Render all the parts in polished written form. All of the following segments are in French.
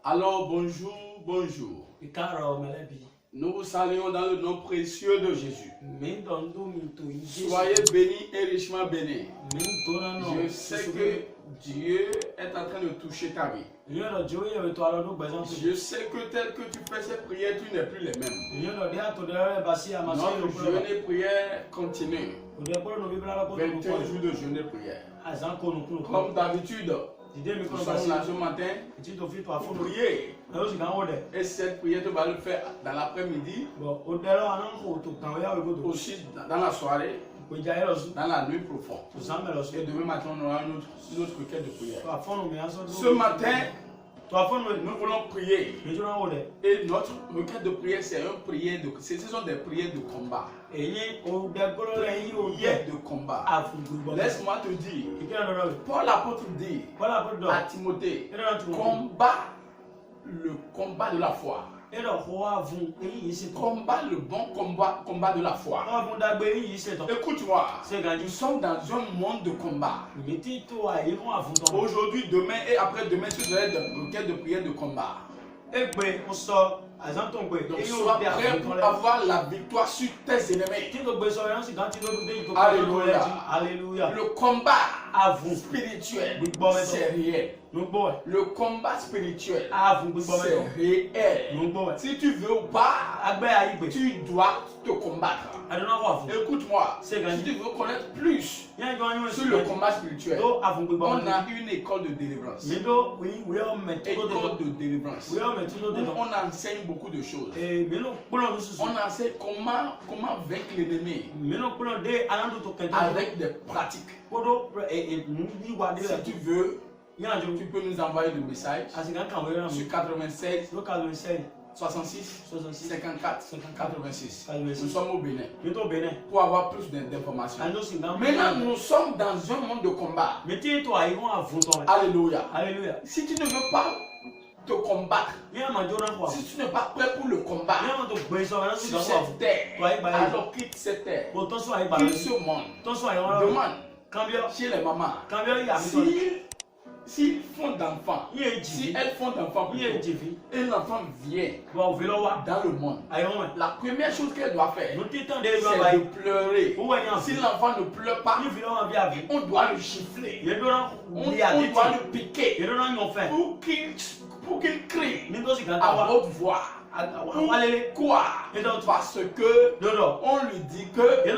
Alors bonjour, bonjour. Nous vous saluons dans le nom précieux de Jésus. Soyez bénis et richement bénis. Je sais que Dieu est en train de toucher ta vie. Je sais que tel que tu fais ces prières, tu n'es plus les mêmes. Notre jeûne et prière continue. 21 jours de jeûne et prière. Comme d'habitude, nous sommes là ce matin pour prier. Et cette prière, tu vas le faire dans l'après-midi, aussi dans la soirée, dans la nuit profonde. Et demain matin, on aura une autre requête de prière. Ce matin, nous voulons prier. Et notre requête de prière, ce sont des prières de combat. Prières de combat. Laisse-moi te dire, Paul l'apôtre dit à Timothée, combat le combat de la foi. Combat le bon combat de la foi. Écoute-moi, nous sommes dans un monde de combat. Aujourd'hui, demain et après-demain, tu seras des requêtes de prière de combat. Donc sois prêt pour avoir la victoire sur tes ennemis. Alléluia. Alléluia. Le combat spirituel, c'est réel. Le combat spirituel, c'est réel. Si tu veux ou pas, tu dois te combattre. Écoute-moi, si tu veux connaître plus sur le combat spirituel, on a une école de délivrance. École de délivrance. On enseigne beaucoup de choses. On enseigne comment vaincre l'ennemi avec des pratiques. Si tu veux, tu peux nous envoyer le message sur 96 66 54 86. Nous sommes au Bénin pour avoir plus d'informations. Maintenant, nous sommes dans un monde de combat. Alléluia. Si tu ne veux pas te combattre, si tu n'es pas prêt pour le combat sur cette terre, alors quitte cette terre, quitte ce monde. Demande chez les mamans s'ils font d'enfants, si elles font d'enfants, et l'enfant vient dans le monde, la première chose qu'elle doit faire, c'est de pleurer. Si l'enfant ne pleure pas, on doit le gifler, on doit le piquer pour qu'il crie à haute voix. Pourquoi? Parce que on lui dit que tu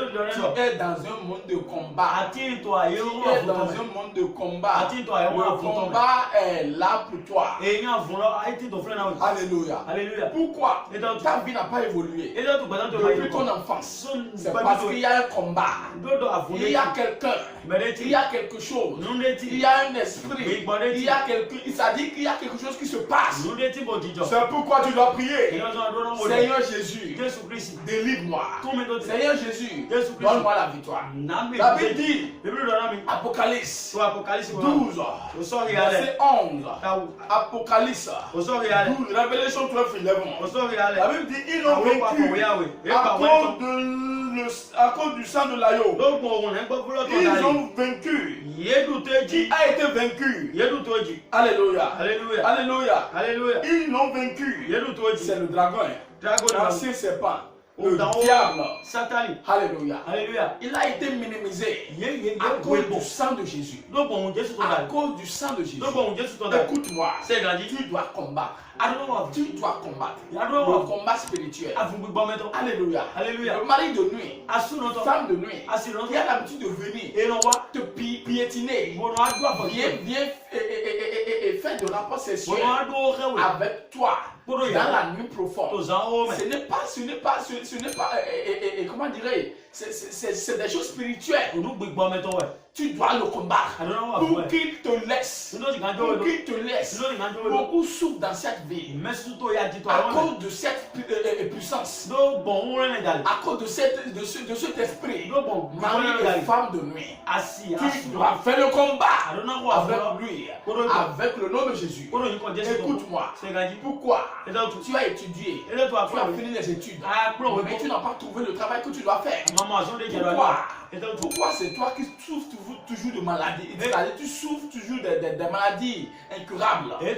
es dans un monde de combat. Tu es dans un monde de combat. Le combat est là pour toi. Alléluia. Pourquoi? Ta vie n'a pas évolué depuis ton enfance. C'est parce qu'il y a un combat. Il y a quelqu'un. Il y a quelque chose. Il y a un esprit. Il y a ça dit qu'il y a quelque chose qui se passe. C'est pourquoi tu dois prier. Seigneur Jésus, délivre-moi. Seigneur Jésus, donne-moi la victoire. La Bible dit, Apocalypse 12, verset 11, Apocalypse 12, Révélation 12, 11. La Bible dit, ils ont vécu à cause du sang de l'agneau. Ils ont vaincu. Qui a été vaincu? Alléluia. Ils l'ont vaincu. C'est le dragon, l'ancien serpent, le diable. Alléluia. Il a été minimisé à cause du sang de Jésus. À cause du sang de Jésus. Écoute-moi, tu dois combattre. Tu dois combattre le combat spirituel. Alléluia. Le mari de nuit, femme de nuit, qui a l'habitude de venir te piétiner, viens faire de rapport sexuel avec toi dans la nuit profonde. Ce n'est pas comment dirais-je, c'est des choses spirituelles. Tu dois le combattre pour qu'il te laisse. Beaucoup souffrent dans cette vie à cause de cette puissance, à cause de cet esprit. Mari et femme de nuit, tu dois faire le combat avec lui, avec le nom de Jésus. Écoute-moi. Pourquoi? tu as étudié, tu as fini les études, mais tu n'as pas trouvé le travail que tu dois faire. Pourquoi c'est toi qui souffres toujours de maladies? Tu souffres toujours de maladies incurables. Tu es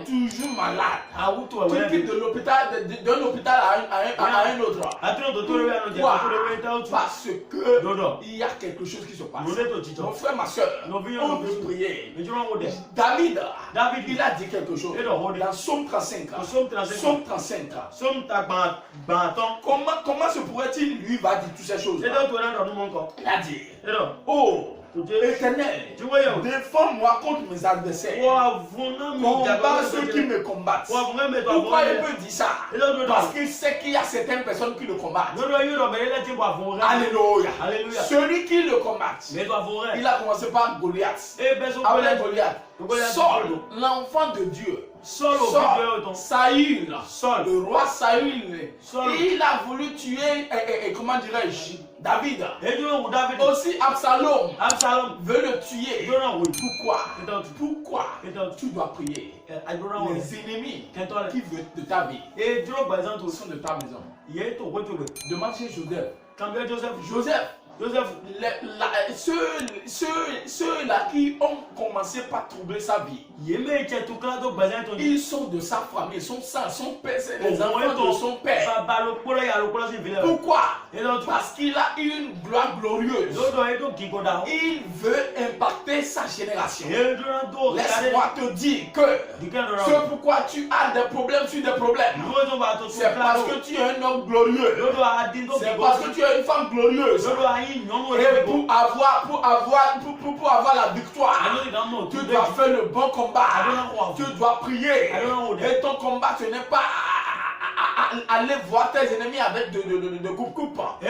toujours malade. Tu quittes d'un hôpital à un autre. Pourquoi? Parce que il y a quelque chose qui se passe. Mon frère, ma soeur, on peut prier. David, il a dit quelque chose. Dans Psaume 35. Comment se pourrait-il, lui, va dire toutes ces choses? Il a dit, oh, Éternel, défends-moi contre mes adversaires. Combat ceux qui me combattent. Pourquoi il peut dire ça? Parce qu'il sait qu'il y a certaines personnes qui le combattent. Alléluia. Celui qui le combat, il a commencé par Goliath. Avec Goliath, Saul, l'enfant de Dieu. Saül, le roi Saül, il a voulu tuer, comment dirais-je, David. Aussi Absalom veut le tuer. Pourquoi tu dois prier? Les ennemis qui veulent de ta vie sont de ta maison. Demande chez Joseph. Ceux-là qui ont commencé par troubler sa vie, ils sont de sa famille, son père, les enfants de son père. Pourquoi? Parce qu'il a une gloire glorieuse. Il veut impacter sa génération. Laisse-moi te dire que c'est pourquoi tu as des problèmes sur des problèmes. C'est parce que tu es un homme glorieux. C'est parce que tu es une femme glorieuse. Et pour avoir la victoire, tu dois faire le bon combat. Tu dois prier. Et ton combat, ce n'est pas aller voir tes ennemis avec de coupe-coupe. Tu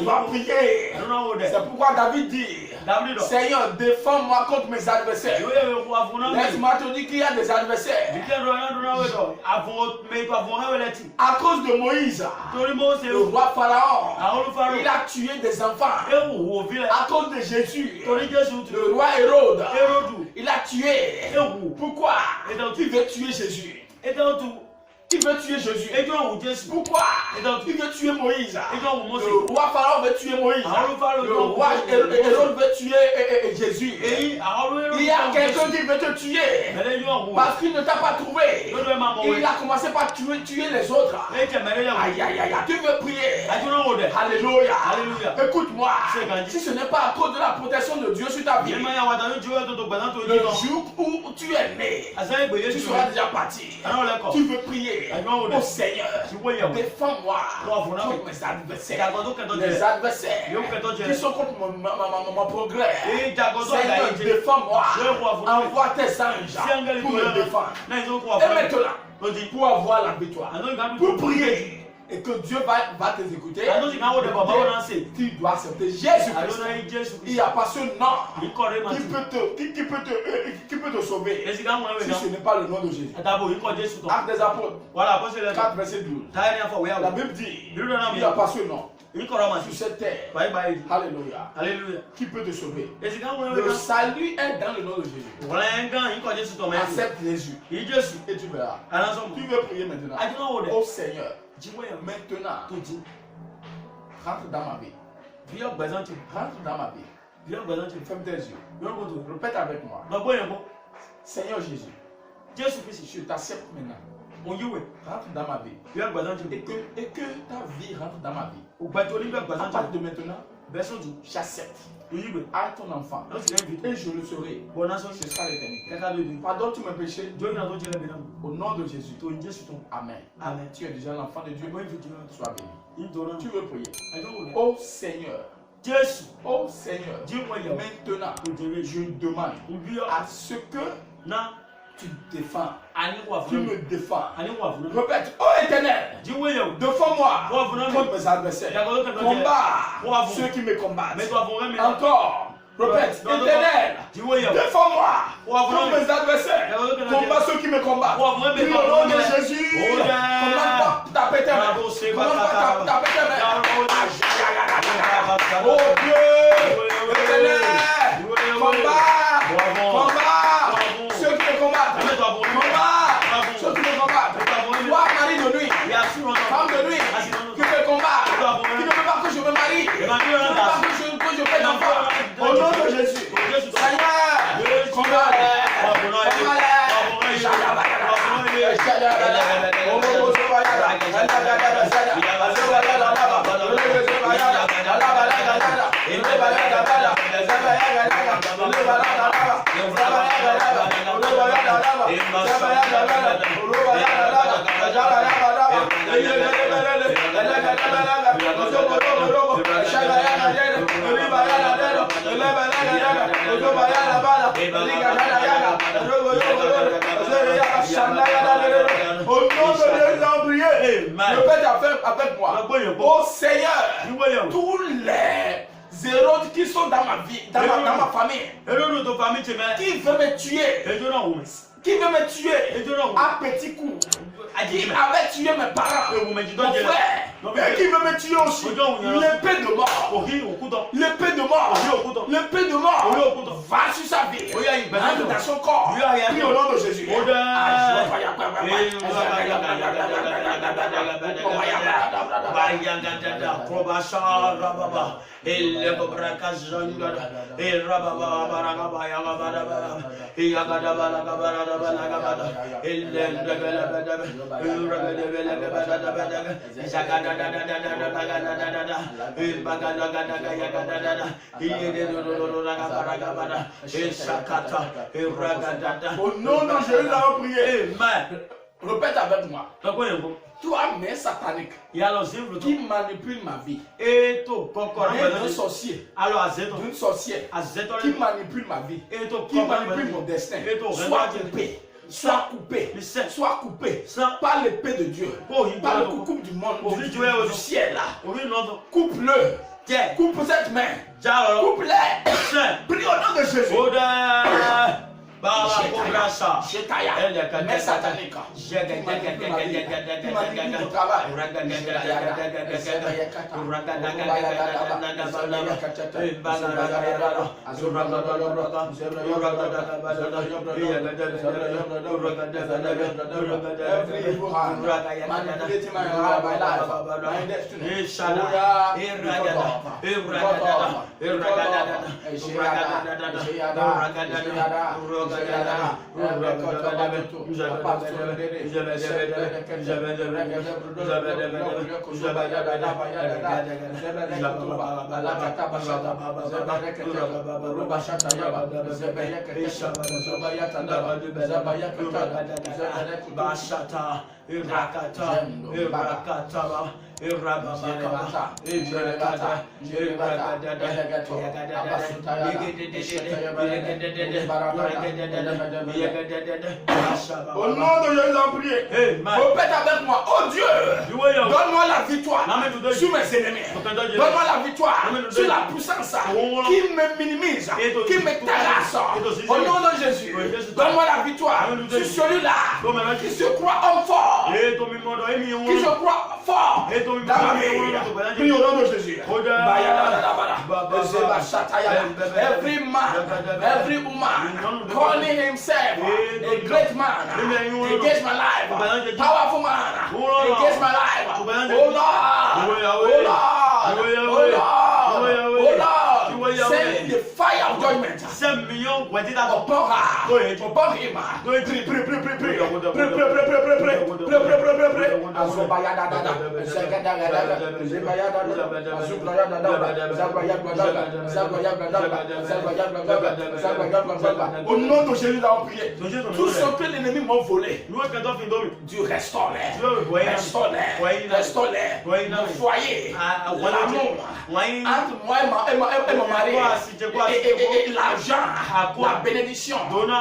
dois prier. C'est pourquoi David dit, Seigneur, défends-moi contre mes adversaires. Laisse-moi te dire qu'il y a des adversaires. À cause de Moïse, le roi Pharaon, il a tué des enfants. À cause de Jésus, le roi Hérode, il a tué. Pourquoi? Il veut tuer Jésus. Il veut tuer Jésus. Pourquoi? Il veut tuer Moïse. Le roi Pharaon veut tuer Moïse. Le roi Hérode veut tuer Jésus. Il y a quelqu'un qui veut te tuer parce qu'il ne t'a pas trouvé. Il a commencé par tuer les autres. Aïe, aïe, aïe, tu veux prier. Alléluia. Écoute-moi. Si ce n'est pas à cause de la protection de Dieu sur ta vie, le jour où tu es né, tu seras déjà parti. Tu veux prier. Oh Seigneur, défends-moi contre mes adversaires. Les adversaires qui sont contre mon progrès. Seigneur, défends-moi. Envoie tes anges pour me défendre. Et maintenant, pour avoir la victoire, pour prier et que Dieu va t'exécuter, tu dois accepter Jésus-Christ. Il n'y a pas ce nom qui peut te sauver si ce n'est pas le nom de Jésus. Actes des Apôtres, 4 verset 12. La Bible dit, il n'y a pas ce nom sur cette terre. Alléluia. Qui peut te sauver? Le salut est dans le nom de Jésus. Accepte Jésus et tu verras. Tu veux prier maintenant. Oh Seigneur, maintenant, rentre dans ma vie. Rentre dans ma vie. Ferme tes yeux. Répète avec moi. Seigneur Jésus, je t'accepte maintenant. Rentre dans ma vie. Et que ta vie rentre dans ma vie. À partir de maintenant, j'accepte à ton enfant et je le serai jusqu'à l'éternité. Pardonne tous mes péchés au nom de Jésus. Amen. Tu es déjà l'enfant de Dieu. Sois béni. Tu veux prier. Oh Seigneur, maintenant je demande à ce que tu défends. Tu me défends. Répète, oh Éternel, défends-moi contre mes adversaires. Combat ceux qui me combattent. Encore. Répète, Éternel, défends-moi contre mes adversaires. Combat ceux qui me combattent. Prie au nom de Jésus. Commence pas taper tes mains. Oh Dieu, Éternel, combat ceux qui me combattent. Au nom de Jésus, répète avec moi. Ô Seigneur, tous les zéros qui sont dans ma vie, dans ma famille, qui veut me tuer, à petits coups, qui avait tué mes parents, mon frère, et qui veut me tuer aussi, l'épée de mort, l'épée de mort, va sur sa vie, entre dans son corps, prie au nom de Jésus. Au nom de Jésus, nous allons prier. Répète avec moi. Toi, mais satanique, qui manipule ma vie, d'un sorcier, d'une sorcière, qui manipule ma vie, qui manipule mon destin, soit coupé par l'épée de Dieu, par le coupe du monde, du ciel là. Coupe-le, coupe cette main, coupe-les, prie au nom de Jésus. Mais satanique, au nom de Jésus, en prier. Répète avec moi. Oh Dieu, donne-moi la victoire sur mes ennemis. Donne-moi la victoire sur la puissance qui me minimise, qui me terrasse. Au nom de Jésus, donne-moi la victoire sur celui-là qui se croit homme fort, qui se croit fort dans ma vie. Prie au nom de Jésus. Every man, every woman calling himself a great man against my life, powerful man against my life. Oh Lord, oh Lord, oh Lord, send the fire of judgment upon him. Au nom de Jésus, nous avons prié. Tout ce que l'ennemi m'a volé, Dieu restaure-les. Restaure-les. Mon foyer, l'amour entre moi et mon mari, et l'argent, la bénédiction,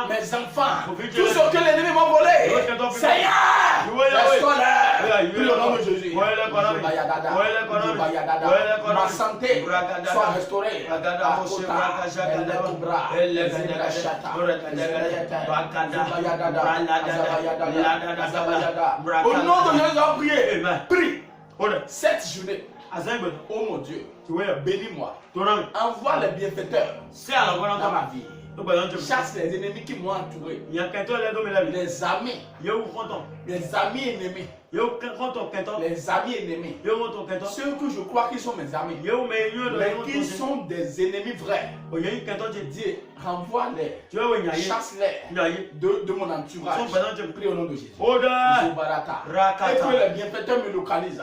mes enfants, tout ce que l'ennemi m'a volé, Seigneur, restaure-les. Prie au nom de Jésus. Ma santé soit restaurée. Au nom de Jésus, on prie. Prie. Cette journée, oh mon Dieu, bénis-moi. Envoie les bienfaiteurs dans ma vie. Chasse les ennemis qui m'ont entouré. Les amis ennemis Les amis ennemis. Ceux que je crois qu'ils sont mes amis. Mais qu'ils sont des ennemis vrais. Dis, renvoie-les. Chasse-les de mon entourage. Prie au nom de Jésus. Et que les bienfaiteurs me localisent.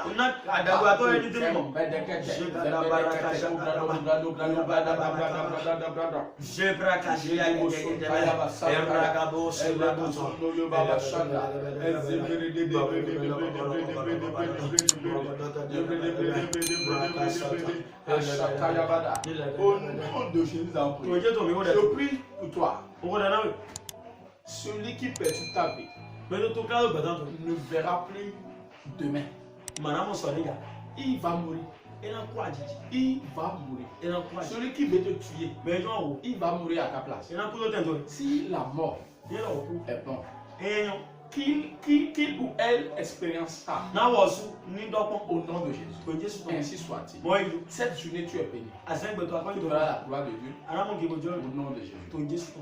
Au nom de Jésus, je prie pour toi. Celui qui perturbe ta vie ne verra plus demain. Il va mourir. Il va mourir. Celui qui veut te tuer, il va mourir à ta place. Si la mort est bon, qu'il ou elle expérience ça au nom de Jésus. Ainsi soit-il. Cette journée, tu es béni. Tu verras la gloire de Dieu au nom de Jésus.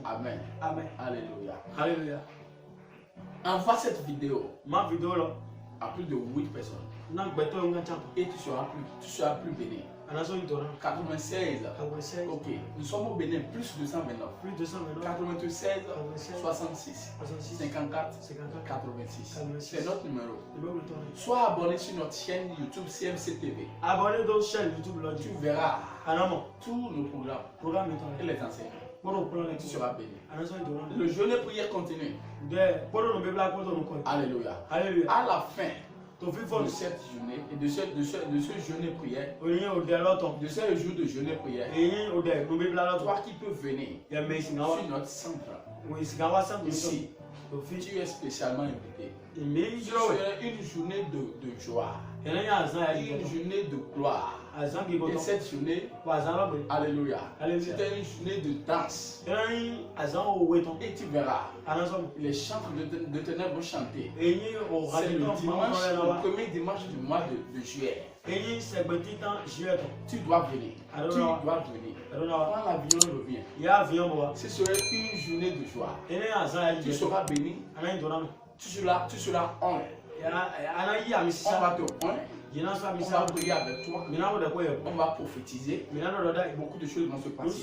Amen. Alléluia. Envoie cette vidéo à plus de 8 personnes. Et tu seras plus béni. 96. Ok. Nous sommes au Bénin, plus 229. 96, 66, 54, 86. C'est notre numéro. Sois abonné sur notre chaîne YouTube CMC TV. Tu verras tous nos programmes et les enseignements. Tu seras béni. Le jeûne et prière continue. Alléluia. À la fin de cette journée et de ce jeûne et prière, de ce jour de jeûne et prière, toi qui peux venir sur notre centre ici, tu es spécialement invité. C'est une journée de joie, une journée de gloire. Et cette journée, alléluia, c'était une journée de danse. Et tu verras, les chants de ténèbres vont chanter. C'est le premier dimanche du mois de juillet. Tu dois venir. Quand l'avion revient, ce serait une journée de joie. Tu seras béni. Tu seras honte. On va te honte. On va prier avec toi. On va prophétiser. Beaucoup de choses vont se passer.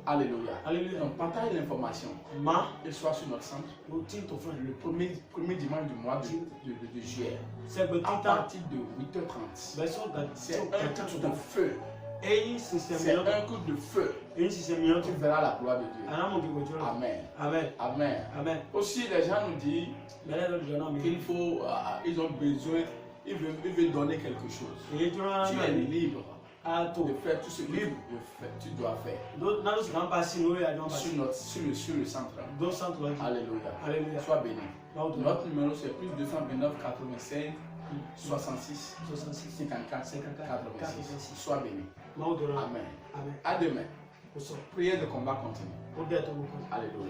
Alléluia. Donc partage l'information. Et soit sur notre centre. Le premier dimanche du mois de juillet. À partir de 8h30. C'est un coup de feu. C'est un coup de feu. Tu verras la gloire de Dieu. Amen. Aussi, les gens nous disent qu'il faut, ils ont besoin, ils veulent donner quelque chose. Tu es libre de faire tout ce que tu dois faire. Sur le centre. Alléluia. Sois béni. Notre numéro c'est plus 229 96 66 54 86. Sois béni. Amen. À demain. Prière de combat continue. Alléluia.